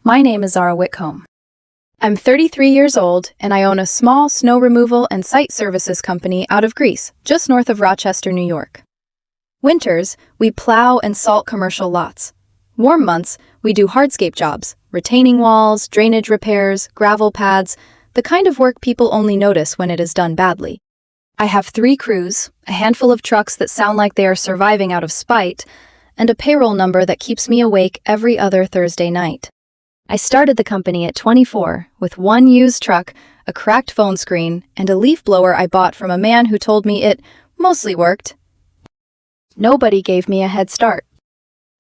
My name is Zara Whitcomb. I'm 33 years old, and I own a small snow removal and site services company out of Greece, just north of Rochester, New York. Winters, we plow and salt commercial lots. Warm months, we do hardscape jobs, retaining walls, drainage repairs, gravel pads, the kind of work people only notice when it is done badly. I have 3 crews, a handful of trucks that sound like they are surviving out of spite, and a payroll number that keeps me awake every other Thursday night. I started the company at 24 with 1 used truck, a cracked phone screen, and a leaf blower I bought from a man who told me it mostly worked. Nobody gave me a head start.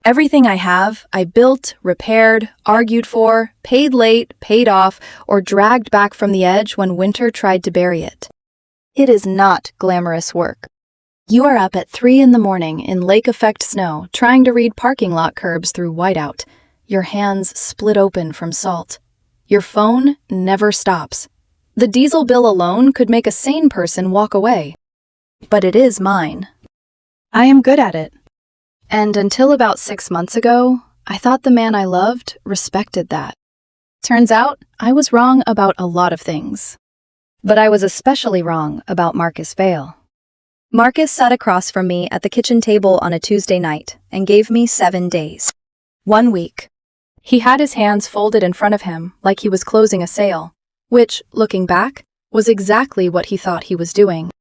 Everything I have, I built, repaired, argued for, paid late, paid off, or dragged back from the edge when winter tried to bury it. It is not glamorous work. You are up at 3 in the morning in lake-effect snow trying to read parking lot curbs through whiteout. Your hands split open from salt. Your phone never stops. The diesel bill alone could make a sane person walk away. But it is mine. I am good at it. And until about 6 months ago, I thought the man I loved respected that. Turns out, I was wrong about a lot of things. But I was especially wrong about Marcus Vale. Marcus sat across from me at the kitchen table on a Tuesday night and gave me 7 days. 1 week. He had his hands folded in front of him like he was closing a sale, which, looking back, was exactly what he thought he was doing.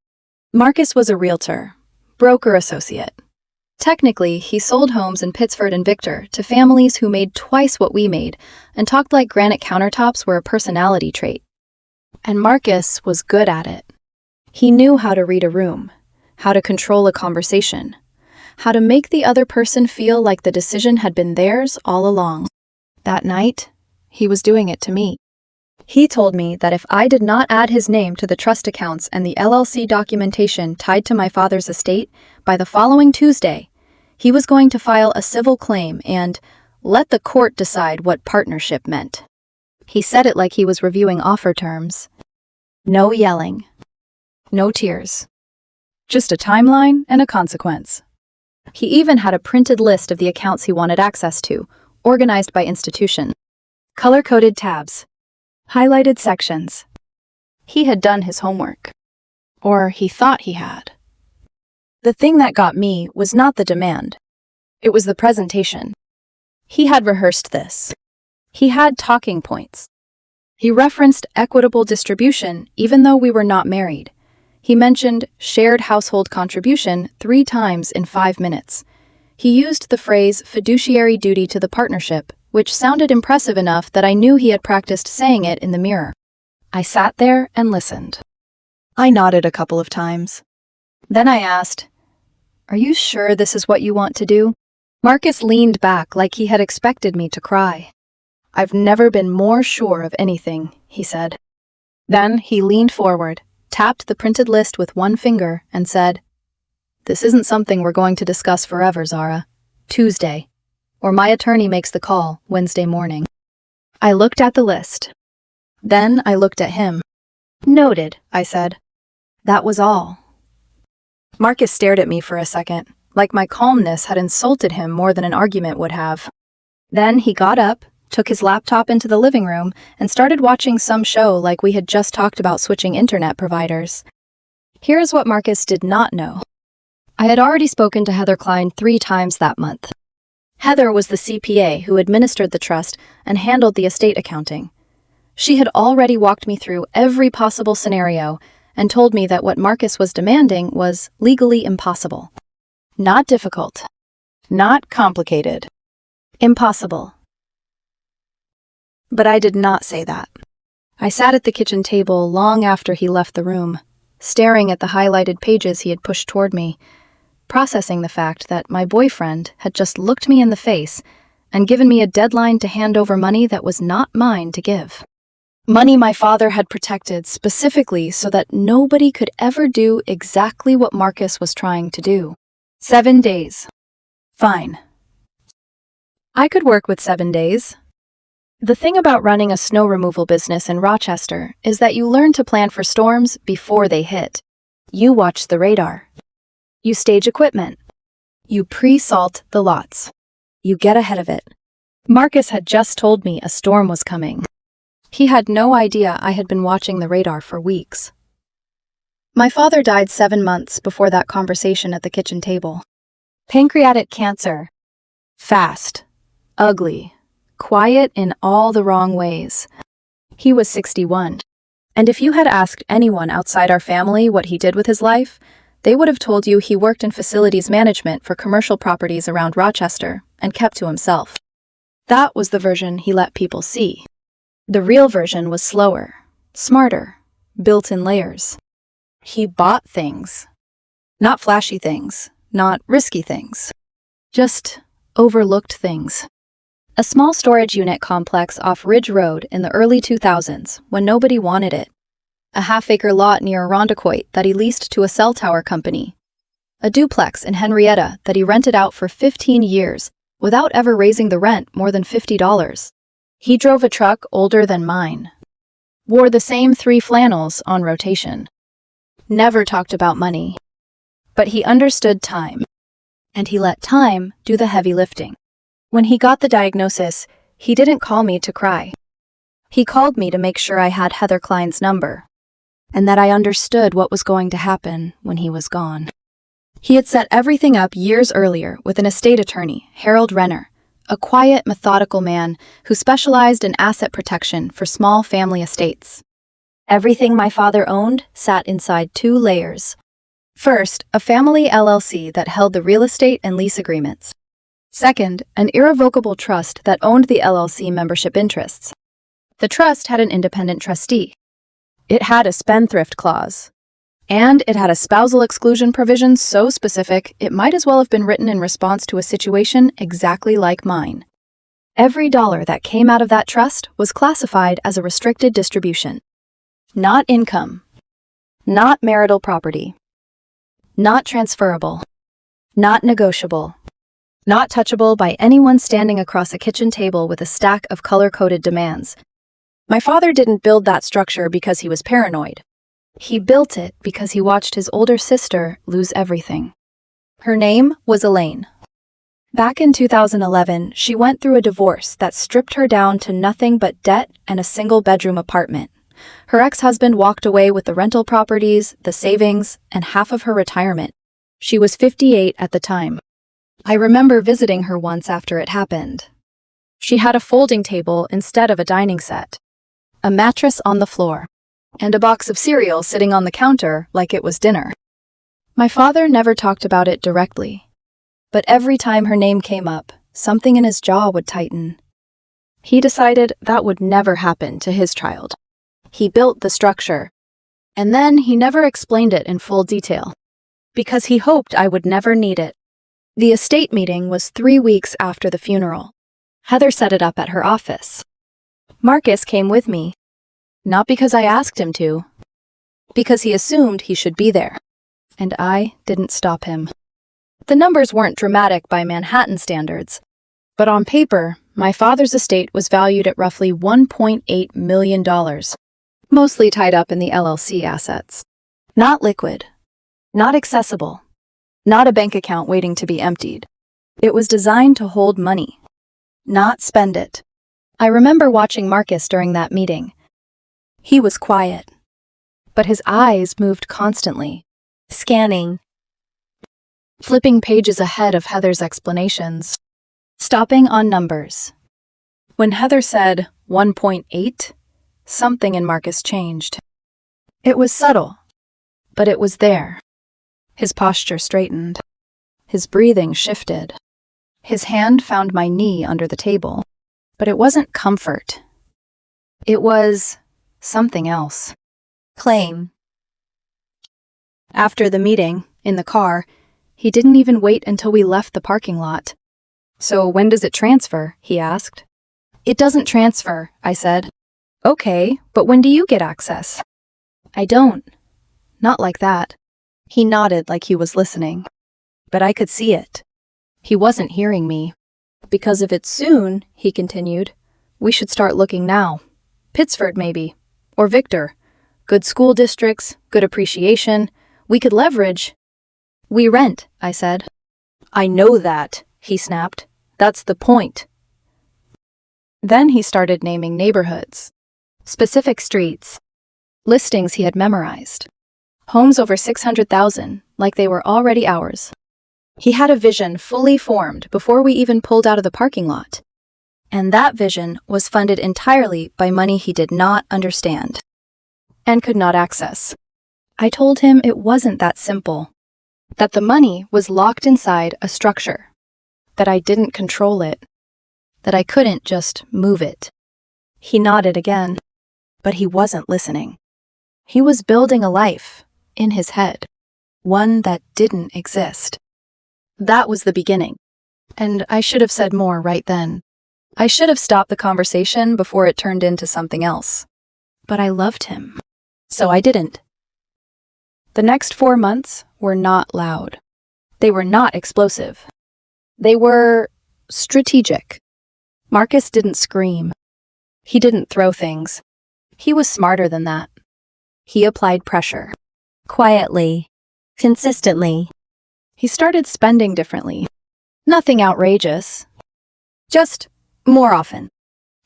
Marcus was a realtor, broker associate. Technically, he sold homes in Pittsford and Victor to families who made twice what we made and talked like granite countertops were a personality trait. And Marcus was good at it. He knew how to read a room, how to control a conversation, how to make the other person feel like the decision had been theirs all along. That night, he was doing it to me. He told me that if I did not add his name to the trust accounts and the LLC documentation tied to my father's estate by the following Tuesday, he was going to file a civil claim and let the court decide what partnership meant. He said it like he was reviewing offer terms. No yelling. No tears. Just a timeline and a consequence. He even had a printed list of the accounts he wanted access to, organized by institution. Color-coded tabs. Highlighted sections. He had done his homework. Or he thought he had. The thing that got me was not the demand. It was the presentation. He had rehearsed this. He had talking points. He referenced equitable distribution even though we were not married. He mentioned shared household contribution 3 times in 5 minutes. He used the phrase fiduciary duty to the partnership, which sounded impressive enough that I knew he had practiced saying it in the mirror. I sat there and listened. I nodded a couple of times. Then I asked, "Are you sure this is what you want to do?" Marcus leaned back like he had expected me to cry. "I've never been more sure of anything," he said. Then he leaned forward, tapped the printed list with 1 finger, and said, "This isn't something we're going to discuss forever, Zara. Tuesday. Or my attorney makes the call Wednesday morning." I looked at the list. Then I looked at him. "Noted," I said. That was all. Marcus stared at me for a second, like my calmness had insulted him more than an argument would have. Then he got up, took his laptop into the living room, and started watching some show like we had just talked about switching internet providers. Here's what Marcus did not know. I had already spoken to Heather Klein 3 times that month. Heather was the CPA who administered the trust and handled the estate accounting. She had already walked me through every possible scenario and told me that what Marcus was demanding was legally impossible. Not difficult. Not complicated. Impossible. But I did not say that. I sat at the kitchen table long after he left the room, staring at the highlighted pages he had pushed toward me, processing the fact that my boyfriend had just looked me in the face and given me a deadline to hand over money that was not mine to give. Money my father had protected specifically so that nobody could ever do exactly what Marcus was trying to do. 7 days. Fine. I could work with 7 days. The thing about running a snow removal business in Rochester is that you learn to plan for storms before they hit. You watch the radar. You stage equipment. You pre-salt the lots. You get ahead of it. Marcus had just told me a storm was coming. He had no idea I had been watching the radar for weeks. My father died 7 months before that conversation at the kitchen table. Pancreatic cancer. Fast. Ugly. Quiet in all the wrong ways. He was 61. And if you had asked anyone outside our family what he did with his life, they would have told you he worked in facilities management for commercial properties around Rochester and kept to himself. That was the version he let people see. The real version was slower, smarter, built in layers. He bought things. Not flashy things, not risky things. Just overlooked things. A small storage unit complex off Ridge Road in the early 2000s when nobody wanted it. A half-acre lot near Irondequoit that he leased to a cell tower company. A duplex in Henrietta that he rented out for 15 years without ever raising the rent more than $50. He drove a truck older than mine. Wore the same 3 flannels on rotation. Never talked about money. But he understood time. And he let time do the heavy lifting. When he got the diagnosis, he didn't call me to cry. He called me to make sure I had Heather Klein's number, and that I understood what was going to happen when he was gone. He had set everything up years earlier with an estate attorney, Harold Renner, a quiet, methodical man who specialized in asset protection for small family estates. Everything my father owned sat inside 2 layers. First, a family LLC that held the real estate and lease agreements. Second, an irrevocable trust that owned the LLC membership interests. The trust had an independent trustee. It had a spendthrift clause. And it had a spousal exclusion provision so specific it might as well have been written in response to a situation exactly like mine. Every dollar that came out of that trust was classified as a restricted distribution. Not income. Not marital property. Not transferable. Not negotiable. Not touchable by anyone standing across a kitchen table with a stack of color-coded demands. My father didn't build that structure because he was paranoid. He built it because he watched his older sister lose everything. Her name was Elaine. Back in 2011, she went through a divorce that stripped her down to nothing but debt and a single-bedroom apartment. Her ex-husband walked away with the rental properties, the savings, and half of her retirement. She was 58 at the time. I remember visiting her once after it happened. She had a folding table instead of a dining set, a mattress on the floor, and a box of cereal sitting on the counter like it was dinner. My father never talked about it directly, but every time her name came up, something in his jaw would tighten. He decided that would never happen to his child. He built the structure, and then he never explained it in full detail, because he hoped I would never need it. The estate meeting was 3 weeks after the funeral. Heather set it up at her office. Marcus came with me, not because I asked him to, because he assumed he should be there, and I didn't stop him. The numbers weren't dramatic by Manhattan standards, but on paper, my father's estate was valued at roughly $1.8 million, mostly tied up in the LLC assets. Not liquid, not accessible, not a bank account waiting to be emptied. It was designed to hold money, not spend it. I remember watching Marcus during that meeting. He was quiet, but his eyes moved constantly, scanning, flipping pages ahead of Heather's explanations, stopping on numbers. When Heather said 1.8, something in Marcus changed. It was subtle, but it was there. His posture straightened. His breathing shifted. His hand found my knee under the table. But it wasn't comfort. It was something else. Claim. After the meeting, in the car, he didn't even wait until we left the parking lot. "So when does it transfer?" he asked. "It doesn't transfer," I said. "Okay, but when do you get access?" "I don't. Not like that." He nodded like he was listening. But I could see it. He wasn't hearing me. "Because if it's soon," he continued, "we should start looking now. Pittsford, maybe. Or Victor. Good school districts, good appreciation. We could leverage." "We rent," I said. "I know that," he snapped. "That's the point." Then he started naming neighborhoods, specific streets, listings he had memorized, homes over 600,000, like they were already ours. He had a vision fully formed before we even pulled out of the parking lot. And that vision was funded entirely by money he did not understand and could not access. I told him it wasn't that simple, that the money was locked inside a structure, that I didn't control it, that I couldn't just move it. He nodded again, but he wasn't listening. He was building a life in his head, one that didn't exist. That was the beginning, and I should have said more right then. I should have stopped the conversation before it turned into something else. But I loved him, so I didn't. The next 4 months were not loud. They were not explosive. They were strategic. Marcus didn't scream. He didn't throw things. He was smarter than that. He applied pressure. Quietly. Consistently. He started spending differently. Nothing outrageous. Just more often.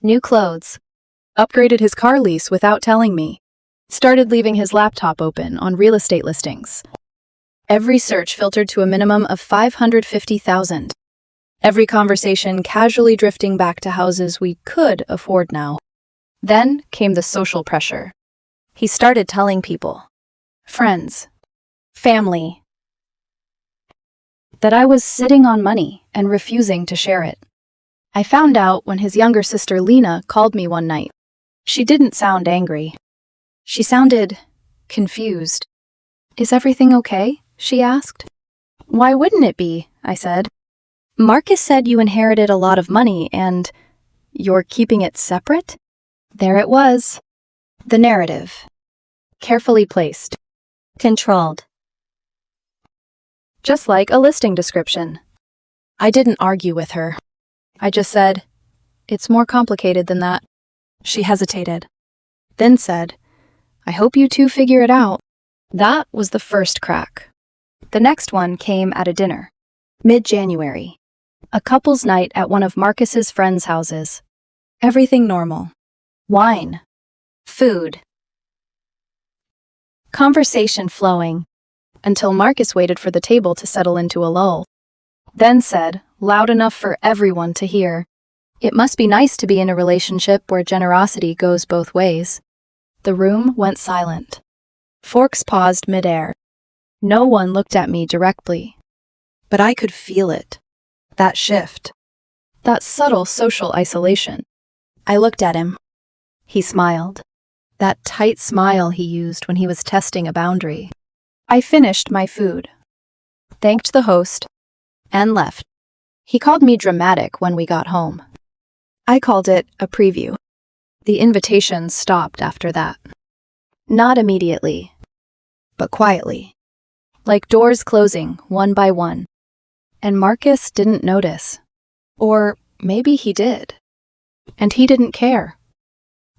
New clothes. Upgraded his car lease without telling me. Started leaving his laptop open on real estate listings. Every search filtered to a minimum of 550,000. Every conversation casually drifting back to houses we could afford now. Then came the social pressure. He started telling people, friends, family, that I was sitting on money and refusing to share it. I found out when his younger sister Lena called me one night. She didn't sound angry. She sounded confused. Is everything okay? She asked. Why wouldn't it be? I said. Marcus said you inherited a lot of money and you're keeping it separate? There it was. The narrative. Carefully placed. Controlled. Just like a listing description. I didn't argue with her. I just said, it's more complicated than that. She hesitated, then said, I hope you two figure it out. That was the first crack. The next one came at a dinner. Mid-January. A couple's night at one of Marcus's friends' houses. Everything normal. Wine. Food. Conversation flowing. Until Marcus waited for the table to settle into a lull. Then said, loud enough for everyone to hear, it must be nice to be in a relationship where generosity goes both ways. The room went silent. Forks paused midair. No one looked at me directly. But I could feel it. That shift. That subtle social isolation. I looked at him. He smiled. That tight smile he used when he was testing a boundary. I finished my food, thanked the host, and left. He called me dramatic when we got home. I called it a preview. The invitations stopped after that. Not immediately, but quietly. Like doors closing one by one. And Marcus didn't notice. Or maybe he did. And he didn't care.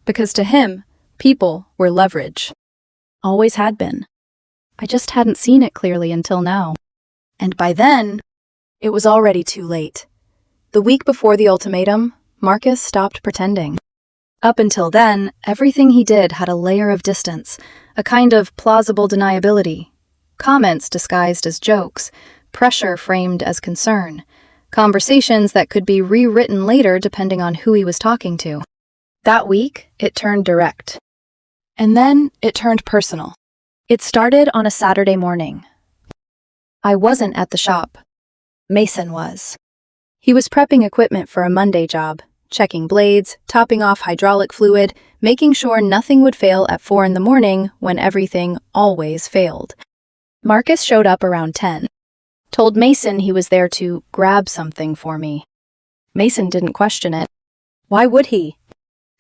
Because to him, people were leverage. Always had been. I just hadn't seen it clearly until now. And by then, it was already too late. The week before the ultimatum, Marcus stopped pretending. Up until then, everything he did had a layer of distance, a kind of plausible deniability. Comments disguised as jokes, pressure framed as concern, conversations that could be rewritten later depending on who he was talking to. That week, it turned direct. And then it turned personal. It started on a Saturday morning. I wasn't at the shop. Mason was. He was prepping equipment for a Monday job, checking blades, topping off hydraulic fluid, making sure nothing would fail at 4 a.m. when everything always failed. Marcus showed up around 10. Told Mason he was there to grab something for me. Mason didn't question it. Why would he?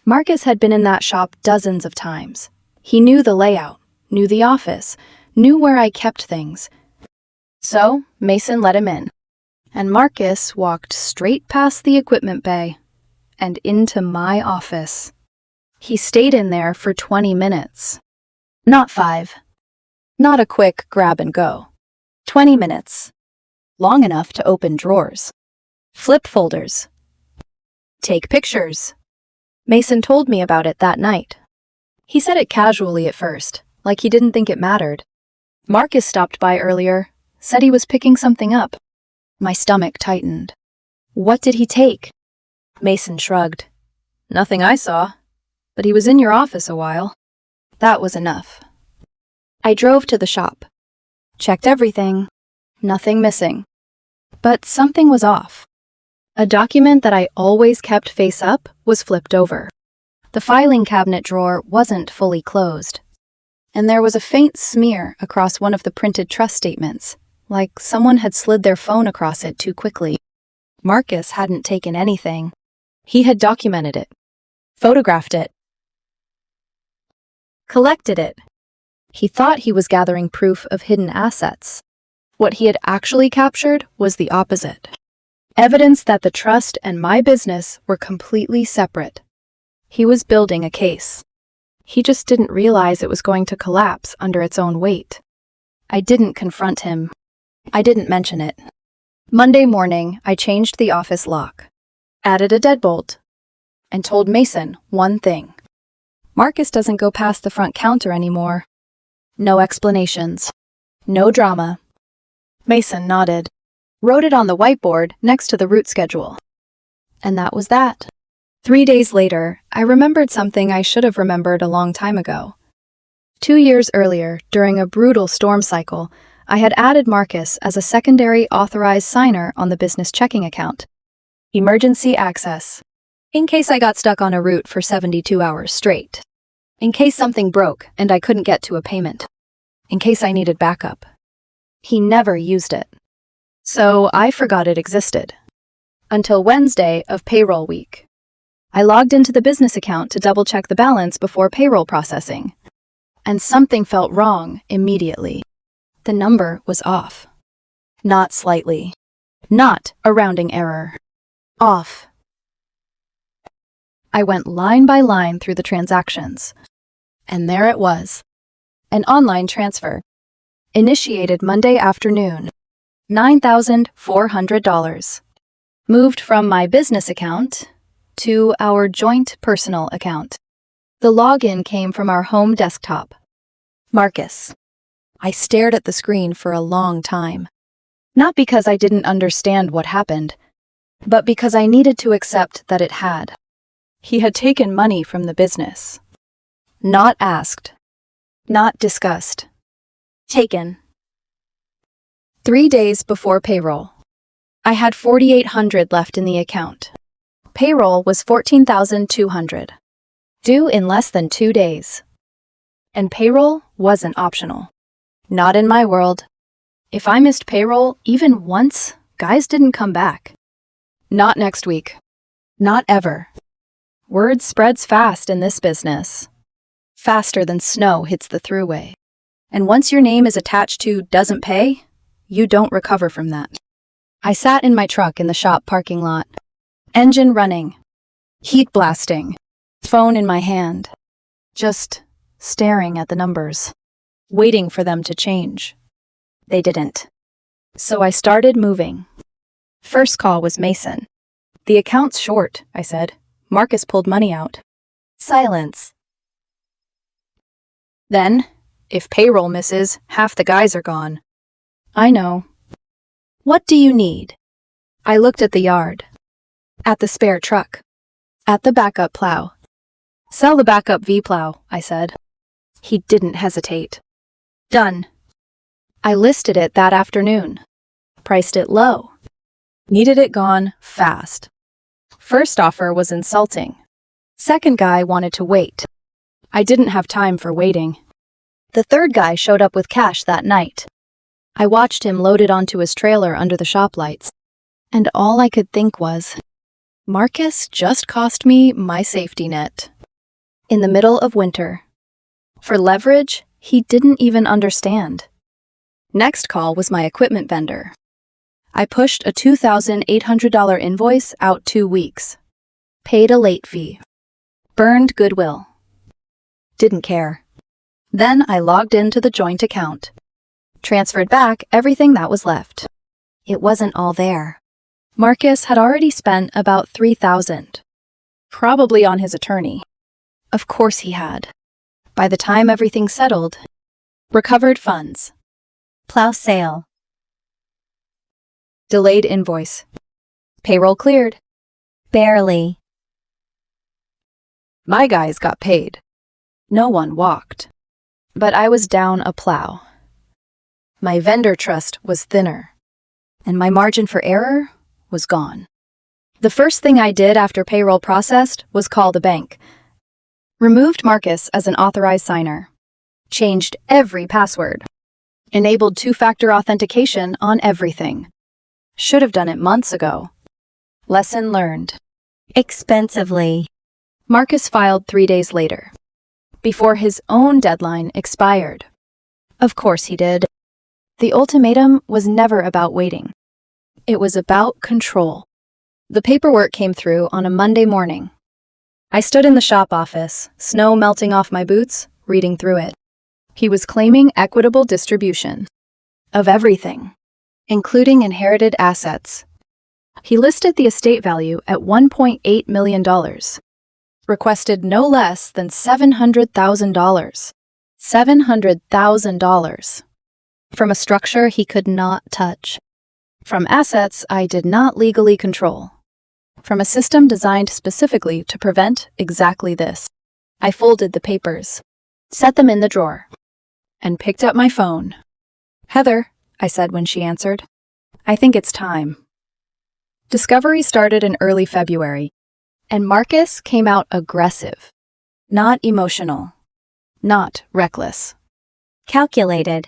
Marcus had been in that shop dozens of times. He knew the layout, knew the office, knew where I kept things. So, Mason let him in. And Marcus walked straight past the equipment bay and into my office. He stayed in there for 20 minutes. Not 5. Not a quick grab and go. 20 minutes. Long enough to open drawers. Flip folders. Take pictures. Mason told me about it that night. He said it casually at first, like he didn't think it mattered. Marcus stopped by earlier, said he was picking something up. My stomach tightened. What did he take? Mason shrugged. Nothing I saw, but he was in your office a while. That was enough. I drove to the shop. Checked everything. Nothing missing. But something was off. A document that I always kept face up was flipped over. The filing cabinet drawer wasn't fully closed. And there was a faint smear across one of the printed trust statements, like someone had slid their phone across it too quickly. Marcus hadn't taken anything. He had documented it, photographed it, collected it. He thought he was gathering proof of hidden assets. What he had actually captured was the opposite. Evidence that the trust and my business were completely separate. He was building a case. He just didn't realize it was going to collapse under its own weight. I didn't confront him. I didn't mention it. Monday morning, I changed the office lock, added a deadbolt, and told Mason one thing. Marcus doesn't go past the front counter anymore. No explanations. No drama. Mason nodded, wrote it on the whiteboard next to the route schedule. And that was that. 3 days later, I remembered something I should have remembered a long time ago. 2 years earlier, during a brutal storm cycle, I had added Marcus as a secondary authorized signer on the business checking account. Emergency access. In case I got stuck on a route for 72 hours straight. In case something broke and I couldn't get to a payment. In case I needed backup. He never used it. So I forgot it existed. Until Wednesday of payroll week. I logged into the business account to double-check the balance before payroll processing. And something felt wrong immediately. The number was off. Not slightly. Not a rounding error. Off. I went line by line through the transactions. And there it was. An online transfer. Initiated Monday afternoon. $9,400. Moved from my business account to our joint personal account. The login came from our home desktop. Marcus. I stared at the screen for a long time. Not because I didn't understand what happened, but because I needed to accept that it had. He had taken money from the business. Not asked. Not discussed. Taken. 3 days before payroll. I had $4,800 left in the account. Payroll was $14,200. Due in less than 2 days. And payroll wasn't optional. Not in my world. If I missed payroll even once, guys didn't come back. Not next week. Not ever. Word spreads fast in this business. Faster than snow hits the thruway. And once your name is attached to doesn't pay, you don't recover from that. I sat in my truck in the shop parking lot. Engine running. Heat blasting. Phone in my hand. Just staring at the numbers. Waiting for them to change. They didn't. So I started moving. First call was Mason. The account's short, I said. Marcus pulled money out. Silence. Then, if payroll misses, half the guys are gone. I know. What do you need? I looked at the yard. At the spare truck. At the backup plow. Sell the backup V-plow, I said. He didn't hesitate. Done. I listed it that afternoon. Priced it low. Needed it gone fast. First offer was insulting. Second guy wanted to wait. I didn't have time for waiting. The third guy showed up with cash that night. I watched him load it onto his trailer under the shop lights. And all I could think was, Marcus just cost me my safety net. In the middle of winter. For leverage, he didn't even understand. Next call was my equipment vendor. I pushed a $2,800 invoice out 2 weeks. Paid a late fee. Burned goodwill. Didn't care. Then I logged into the joint account. Transferred back everything that was left. It wasn't all there. Marcus had already spent about $3,000. Probably on his attorney. Of course he had. By the time everything settled, recovered funds. Plow sale. Delayed invoice. Payroll cleared. Barely. My guys got paid. No one walked. But I was down a plow. My vendor trust was thinner, and my margin for error was gone. The first thing I did after payroll processed was call the bank. Removed Marcus as an authorized signer. Changed every password. Enabled two-factor authentication on everything. Should have done it months ago. Lesson learned. Expensively. Marcus filed 3 days later, before his own deadline expired. Of course he did. The ultimatum was never about waiting. It was about control. The paperwork came through on a Monday morning. I stood in the shop office, snow melting off my boots, reading through it. He was claiming equitable distribution of everything, including inherited assets. He listed the estate value at $1.8 million. Requested no less than $700,000. $700,000. From a structure he could not touch. From assets I did not legally control. From a system designed specifically to prevent exactly this. I folded the papers, set them in the drawer, and picked up my phone. "Heather," I said when she answered, "I think it's time." Discovery started in early February, and Marcus came out aggressive, not emotional, not reckless. Calculated.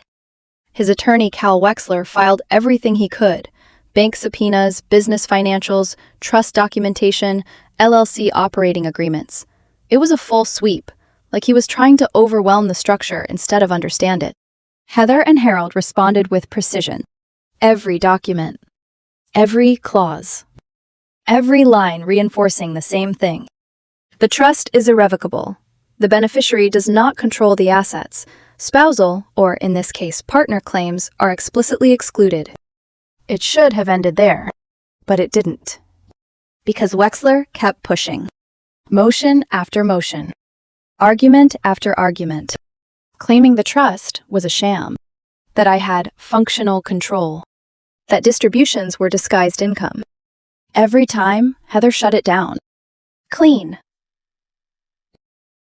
His attorney, Cal Wexler, filed everything he could: bank subpoenas, business financials, trust documentation, LLC operating agreements. It was a full sweep, like he was trying to overwhelm the structure instead of understand it. Heather and Harold responded with precision. Every document, every clause, every line reinforcing the same thing. The trust is irrevocable. The beneficiary does not control the assets. Spousal, or in this case partner claims, are explicitly excluded. It should have ended there, but it didn't. Because Wexler kept pushing. Motion after motion. Argument after argument. Claiming the trust was a sham. That I had functional control. That distributions were disguised income. Every time, Heather shut it down. Clean.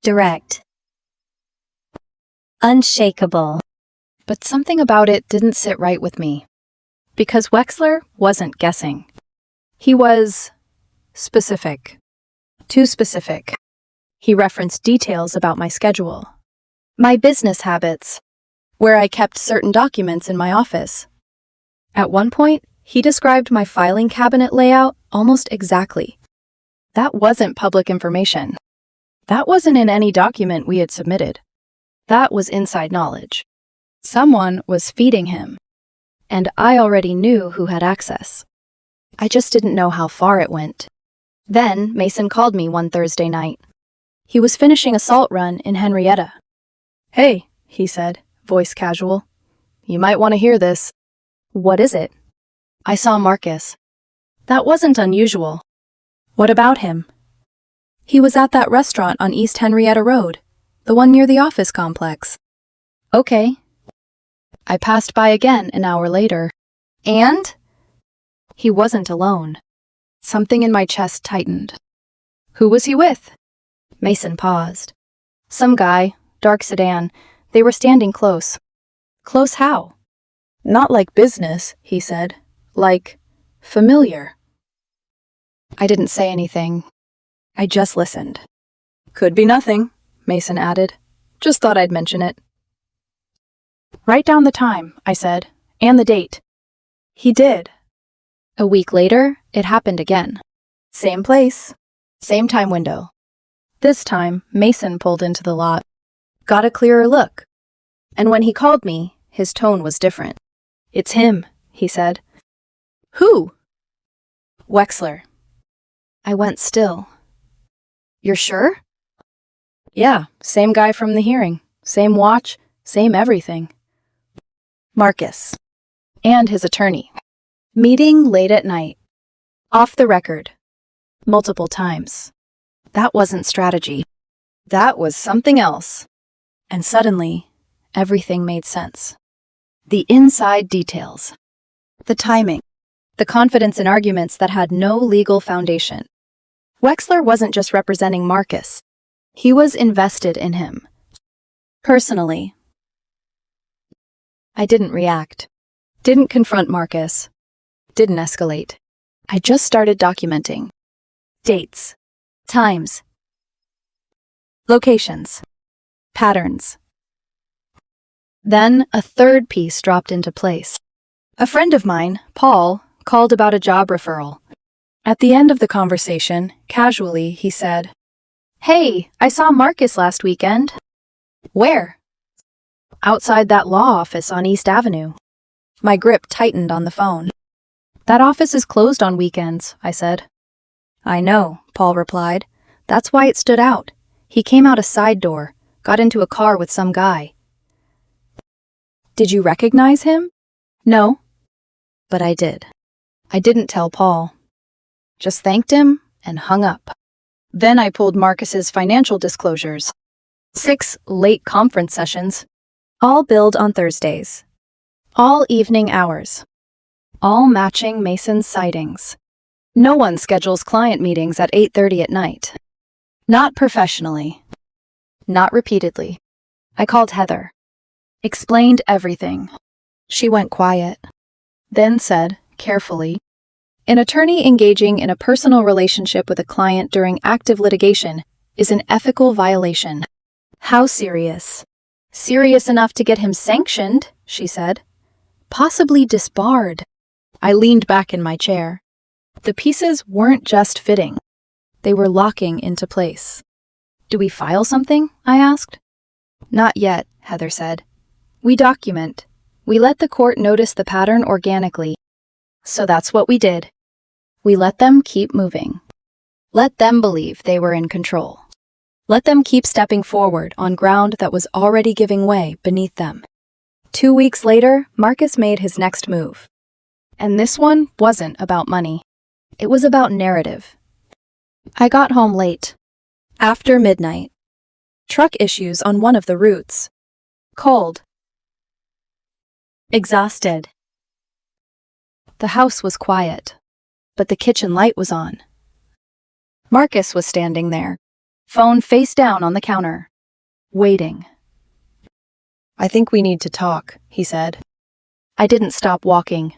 Direct. Unshakable. But something about it didn't sit right with me. Because Wexler wasn't guessing. He was specific. Too specific. He referenced details about my schedule, my business habits, where I kept certain documents in my office. At one point, he described my filing cabinet layout almost exactly. That wasn't public information. That wasn't in any document we had submitted. That was inside knowledge. Someone was feeding him. And I already knew who had access. I just didn't know how far it went. Then Mason called me one Thursday night. He was finishing a salt run in Henrietta. "Hey," he said, voice casual. "You might want to hear this." "What is it?" "I saw Marcus." That wasn't unusual. "What about him?" "He was at that restaurant on East Henrietta Road, the one near the office complex." "Okay." I passed by again an hour later. And? He wasn't alone. Something in my chest tightened. "Who was he with?" Mason paused. "Some guy, dark sedan. They were standing close." "Close how?" "Not like business," he said. "Like familiar." I didn't say anything. I just listened. "Could be nothing," Mason added. "Just thought I'd mention it." "Write down the time," I said, "and the date." He did. A week later, it happened again. Same place, same time window. This time, Mason pulled into the lot. Got a clearer look. And when he called me, his tone was different. "It's him," he said. "Who?" "Wexler." I went still. "You're sure?" "Yeah, same guy from the hearing. Same watch, same everything." Marcus. And his attorney. Meeting late at night. Off the record. Multiple times. That wasn't strategy. That was something else. And suddenly, everything made sense. The inside details. The timing. The confidence in arguments that had no legal foundation. Wexler wasn't just representing Marcus. He was invested in him. Personally. I didn't react. Didn't confront Marcus. Didn't escalate. I just started documenting. Dates. Times. Locations. Patterns. Then a third piece dropped into place. A friend of mine, Paul, called about a job referral. At the end of the conversation, casually, he said, "Hey, I saw Marcus last weekend." "Where?" "Outside that law office on East Avenue." My grip tightened on the phone. "That office is closed on weekends," I said. "I know," Paul replied. "That's why it stood out. He came out a side door, got into a car with some guy." "Did you recognize him?" "No." But I did. I didn't tell Paul. Just thanked him and hung up. Then I pulled Marcus's financial disclosures. 6 late conference sessions, all billed on Thursdays. All evening hours. All matching Mason's sightings. No one schedules client meetings at 8:30 at night. Not professionally. Not repeatedly. I called Heather. Explained everything. She went quiet. Then said, carefully, "An attorney engaging in a personal relationship with a client during active litigation is an ethical violation." "How serious?" "Serious enough to get him sanctioned," she said. "Possibly disbarred." I leaned back in my chair. The pieces weren't just fitting. They were locking into place. "Do we file something?" I asked. "Not yet," Heather said. "We document. We let the court notice the pattern organically." So that's what we did. We let them keep moving. Let them believe they were in control. Let them keep stepping forward on ground that was already giving way beneath them. 2 weeks later, Marcus made his next move. And this one wasn't about money. It was about narrative. I got home late. After midnight. Truck issues on one of the routes. Cold. Exhausted. The house was quiet, but the kitchen light was on. Marcus was standing there, phone face down on the counter, waiting. "I think we need to talk," he said. I didn't stop walking.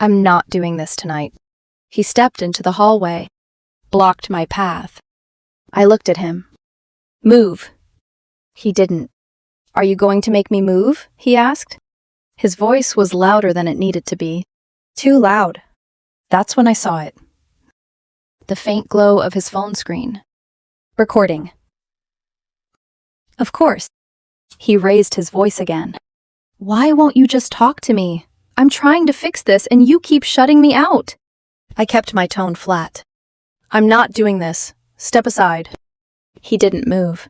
"I'm not doing this tonight." He stepped into the hallway, blocked my path. I looked at him. "Move." He didn't. "Are you going to make me move?" he asked. His voice was louder than it needed to be. Too loud. That's when I saw it. The faint glow of his phone screen. Recording. Of course. He raised his voice again. "Why won't you just talk to me? I'm trying to fix this and you keep shutting me out." I kept my tone flat. "I'm not doing this. Step aside." He didn't move.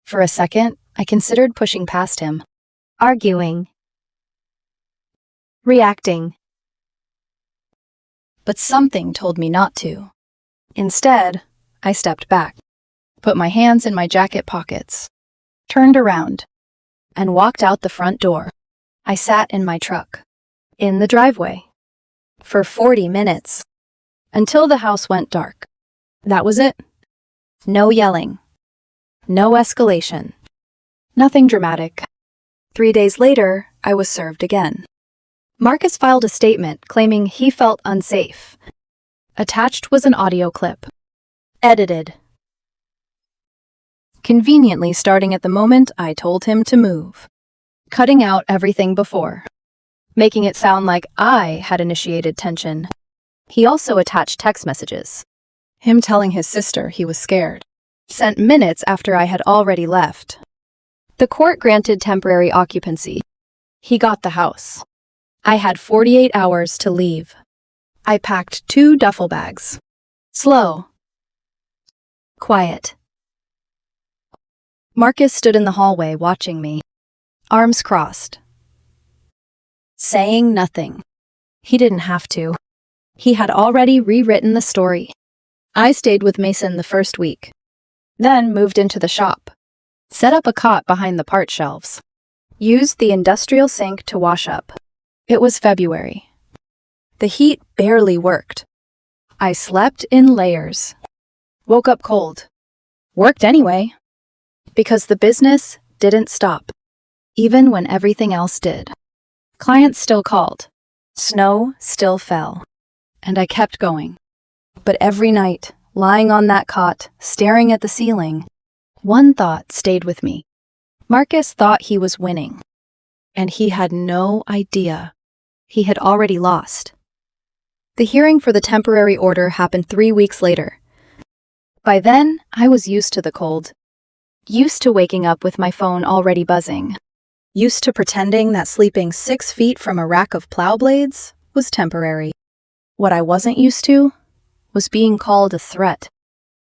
For a second, I considered pushing past him. Arguing. Reacting. But something told me not to. Instead, I stepped back, put my hands in my jacket pockets, turned around, and walked out the front door. I sat in my truck, in the driveway, for 40 minutes, until the house went dark. That was it. No yelling. No escalation. Nothing dramatic. 3 days later, I was served again. Marcus filed a statement claiming he felt unsafe. Attached was an audio clip. Edited. Conveniently starting at the moment I told him to move. Cutting out everything before. Making it sound like I had initiated tension. He also attached text messages. Him telling his sister he was scared. Sent minutes after I had already left. The court granted temporary occupancy. He got the house. I had 48 hours to leave. I packed 2 duffel bags. Slow. Quiet. Marcus stood in the hallway watching me, arms crossed. Saying nothing. He didn't have to. He had already rewritten the story. I stayed with Mason the first week. Then moved into the shop. Set up a cot behind the part shelves. Used the industrial sink to wash up. It was February. The heat barely worked. I slept in layers. Woke up cold. Worked anyway. Because the business didn't stop, even when everything else did. Clients still called. Snow still fell. And I kept going. But every night, lying on that cot, staring at the ceiling, one thought stayed with me. Marcus thought he was winning. And he had no idea. He had already lost. The hearing for the temporary order happened 3 weeks later. By then, I was used to the cold. Used to waking up with my phone already buzzing. Used to pretending that sleeping 6 feet from a rack of plow blades was temporary. What I wasn't used to was being called a threat.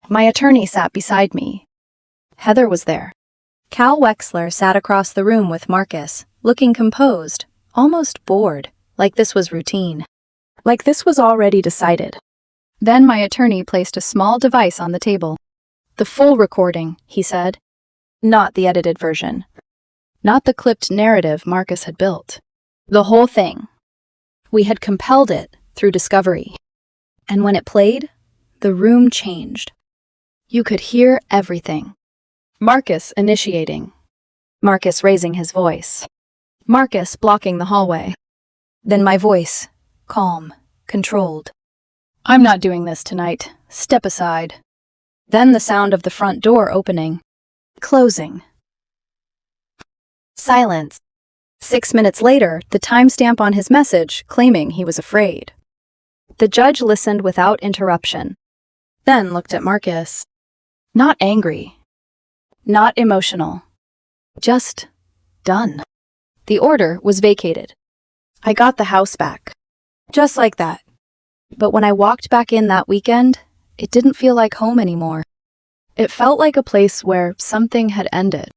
My attorney sat beside me. Heather was there. Cal Wexler sat across the room with Marcus, looking composed, almost bored, like this was routine. Like this was already decided. Then my attorney placed a small device on the table. The full recording, he said. Not the edited version. Not the clipped narrative Marcus had built. The whole thing. We had compelled it through discovery. And when it played, the room changed. You could hear everything. Marcus initiating. Marcus raising his voice. Marcus blocking the hallway. Then my voice, calm, controlled. I'm not doing this tonight. Step aside. Then the sound of the front door opening. Closing. Silence. 6 minutes later, the timestamp on his message claiming he was afraid. The judge listened without interruption. Then looked at Marcus. Not angry. Not emotional. Just done. The order was vacated. I got the house back. Just like that. But when I walked back in that weekend, it didn't feel like home anymore. It felt like a place where something had ended,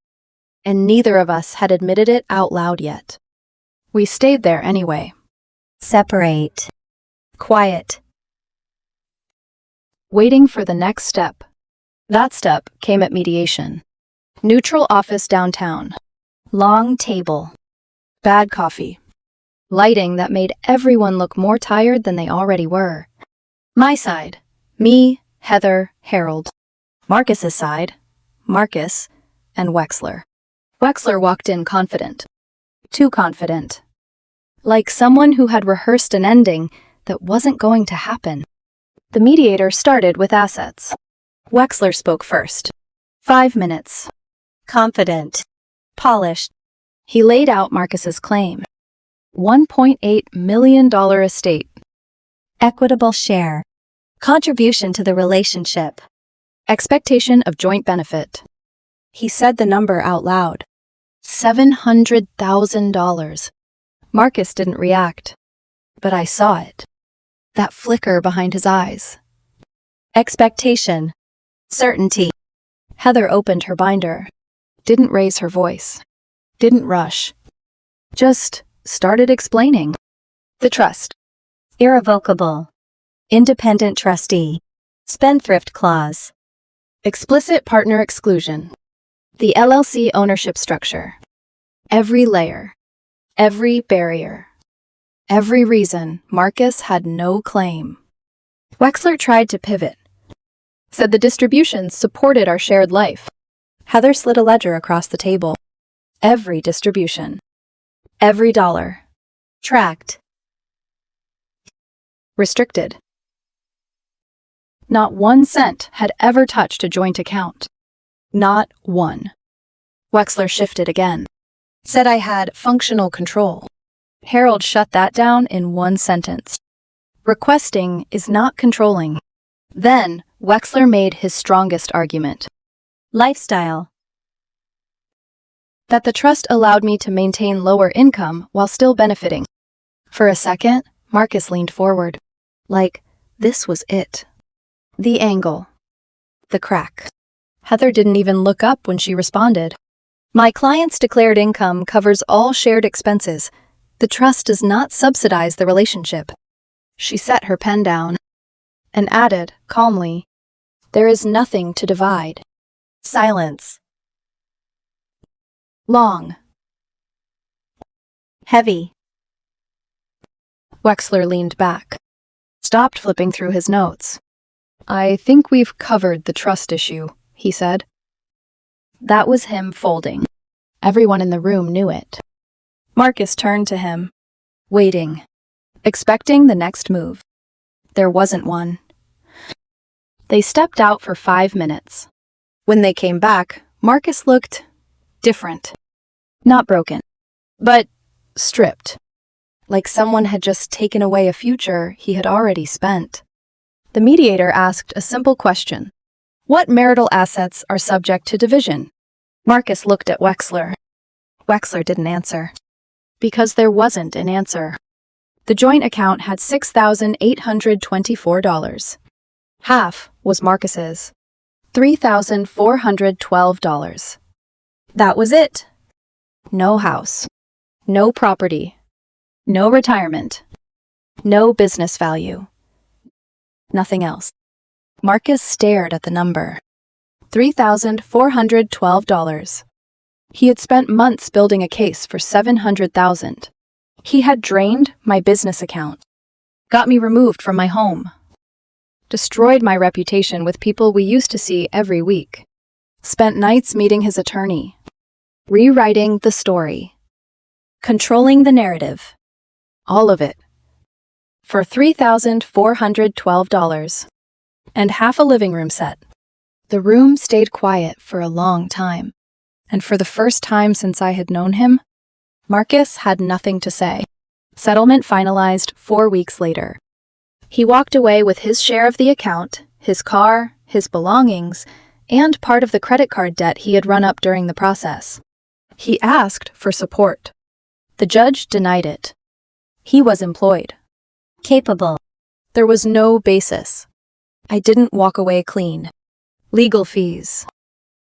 and neither of us had admitted it out loud yet. We stayed there anyway. Separate. Quiet. Waiting for the next step. That step came at mediation. Neutral office downtown. Long table. Bad coffee. Lighting that made everyone look more tired than they already were. My side. Me, Heather, Harold. Marcus's side. Marcus and Wexler. Wexler walked in confident. Too confident. Like someone who had rehearsed an ending that wasn't going to happen. The mediator started with assets. Wexler spoke first. 5 minutes. Confident. Polished. He laid out Marcus's claim. $1.8 million estate. Equitable share. Contribution to the relationship. Expectation of joint benefit. He said the number out loud. $700,000. Marcus didn't react, but I saw it. That flicker behind his eyes. Expectation. Certainty. Heather opened her binder. Didn't raise her voice. Didn't rush. Just started explaining. The trust. Irrevocable. Independent trustee. Spendthrift clause. Explicit partner exclusion. The LLC ownership structure. Every layer. Every barrier. Every reason Marcus had no claim. Wexler tried to pivot. Said the distributions supported our shared life. Heather slid a ledger across the table. Every distribution. Every dollar. Tracked. Restricted. Not 1 cent had ever touched a joint account. Not one. Wexler shifted again. Said I had functional control. Harold shut that down in 1 sentence. Requesting is not controlling. Then, Wexler made his strongest argument. Lifestyle. That the trust allowed me to maintain lower income while still benefiting. For a second, Marcus leaned forward. Like, this was it. The angle. The crack. Heather didn't even look up when she responded. My client's declared income covers all shared expenses. The trust does not subsidize the relationship. She set her pen down and added, calmly, there is nothing to divide. Silence. Long. Heavy. Wexler leaned back, stopped flipping through his notes. I think we've covered the trust issue, he said. That was him folding. Everyone in the room knew it. Marcus turned to him, waiting, expecting the next move. There wasn't one. They stepped out for 5 minutes. When they came back, Marcus looked different. Not broken, but stripped. Like someone had just taken away a future he had already spent. The mediator asked a simple question. What marital assets are subject to division? Marcus looked at Wexler. Wexler didn't answer. Because there wasn't an answer. The joint account had $6,824. Half was Marcus's. $3,412. That was it. No house. No property. No retirement. No business value. Nothing else. Marcus stared at the number. $3,412. He had spent months building a case for $700,000. He had drained my business account, got me removed from my home, destroyed my reputation with people we used to see every week, spent nights meeting his attorney, rewriting the story, controlling the narrative. All of it. For $3,412. And half a living room set. The room stayed quiet for a long time. And for the first time since I had known him, Marcus had nothing to say. Settlement finalized 4 weeks later. He walked away with his share of the account, his car, his belongings, and part of the credit card debt he had run up during the process. He asked for support. The judge denied it. He was employed. Capable. There was no basis. I didn't walk away clean. Legal fees.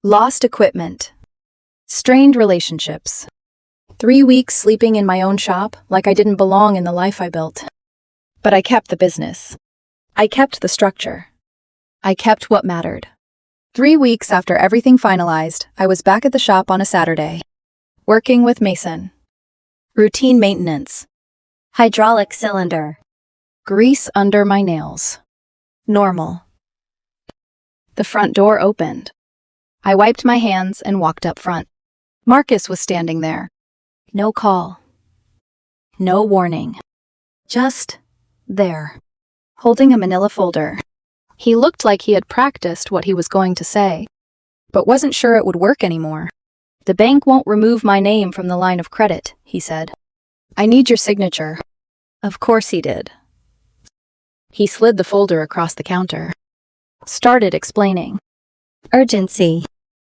Lost equipment. Strained relationships. 3 weeks sleeping in my own shop like I didn't belong in the life I built. But I kept the business. I kept the structure. I kept what mattered. 3 weeks after everything finalized, I was back at the shop on a Saturday, working with Mason. Routine maintenance. Hydraulic cylinder. Grease under my nails. Normal. The front door opened. I wiped my hands and walked up front. Marcus was standing there. No call. No warning. Just there, holding a manila folder. He looked like he had practiced what he was going to say, but wasn't sure it would work anymore. The bank won't remove my name from the line of credit, he said. I need your signature. Of course he did. He slid the folder across the counter. Started explaining. Urgency.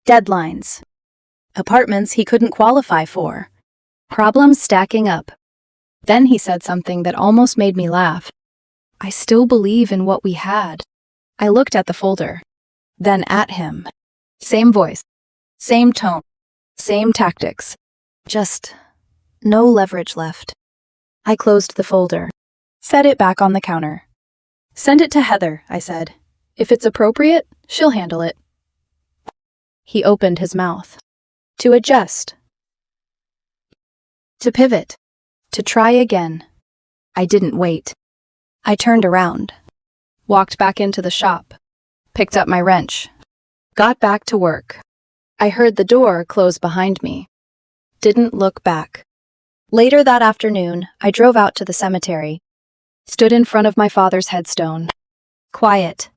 Deadlines. Apartments he couldn't qualify for. Problems stacking up. Then he said something that almost made me laugh. I still believe in what we had. I looked at the folder. Then at him. Same voice. Same tone. Same tactics. Just no leverage left. I closed the folder. Set it back on the counter. Send it to Heather, I said. If it's appropriate, she'll handle it. He opened his mouth. To adjust. To pivot. To try again. I didn't wait. I turned around. Walked back into the shop. Picked up my wrench. Got back to work. I heard the door close behind me. Didn't look back. Later that afternoon, I drove out to the cemetery. Stood in front of my father's headstone. Quiet.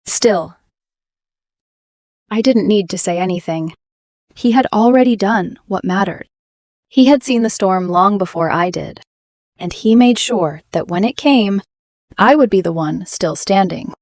Still. I didn't need to say anything. He had already done what mattered. He had seen the storm long before I did. And he made sure that when it came, I would be the one still standing.